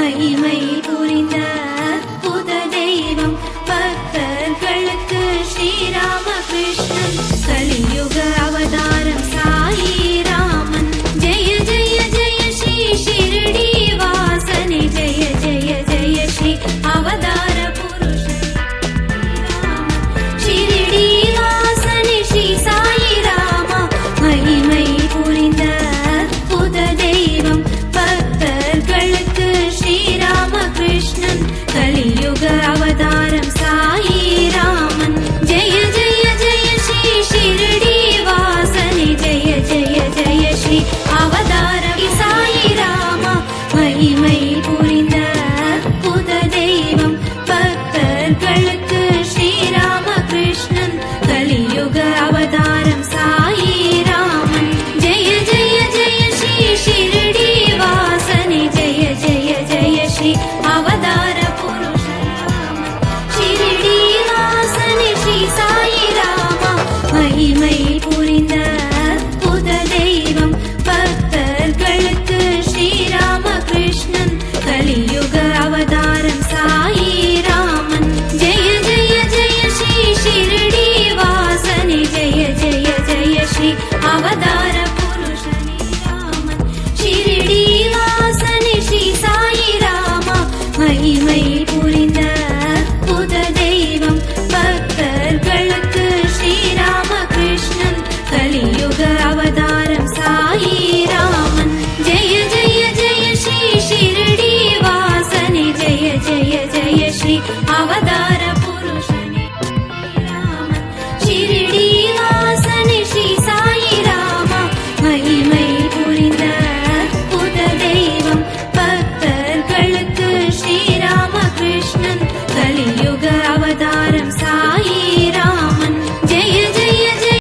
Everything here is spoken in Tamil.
மகிமை புரிந்த புத தெய்வம் பக்தர்களுக்கு ஸ்ரீராமகிருஷ்ணன் கலியுக அவதாரம் சாயி ராமன். ஜெய ஜெய ஜெய ஸ்ரீ ஷிரடி வாசனே ஜெய ஜெய ஜெய ஸ்ரீ அவதார புருஷன் ஷிரடி வாசனே ஸ்ரீ சாயி ராமா. மகிமை புரிந்த புத தெய்வம் பக்தர்களுக்கு ஸ்ரீராமகிருஷ்ணன் கலியுக அவதாரம் சாயி ராமன். ஜெய ஜெய ஜெய ஸ்ரீ ஷிரடி வாசனே ஜெய ஜெய ஜெய ஸ்ரீ அவதார சாயி ராமா. மகிமை புரிந்த புத தெய்வம் பக்தர்களுக்கு ஸ்ரீராமகிருஷ்ணன் கலியுக அவதாரம் சாயி ராமன். ஜெய ஜெய ஜெய ஸ்ரீ ஷிரடி வாசனே ஜெய ஜெய ஜெய ஸ்ரீ அவதார புருஷன் ஷிரடி வாசனே ஸ்ரீ சாயி ராமா. மகிமை புரிந்த புத தெய்வம் பக்தர்களுக்கு ஸ்ரீராமகிருஷ்ணன் கலியுக அவதாரம் சாயி ராமன். ஜெய ஜெய ஜெய ஸ்ரீ ஷிரடி வாசனே ஜெய ஜெய ஜெய ஸ்ரீ அவதார புருஷனே ராமன் ஷிரடி வாசனே ஸ்ரீ சாயி ராமா. மகிமை புரிந்த புத தெய்வம் பக்தர்களுக்கு ஸ்ரீராமகிருஷ்ணன் கலியுக அவதாரம் சாயி ராமன். ஜெய ஜெய ஜெய ஸ்ரீ ஷிரடி வாசனே ஜெய ஜெய ஜெய ஸ்ரீ அவதார புருஷனே ராமன் ஷிரடி வாசனே ஸ்ரீ சாயி ராமா. மகிமை புரிந்த புத தெய்வம் பக்தர்களுக்கு ஸ்ரீராமகிருஷ்ணன் கலியுக அவதாரம்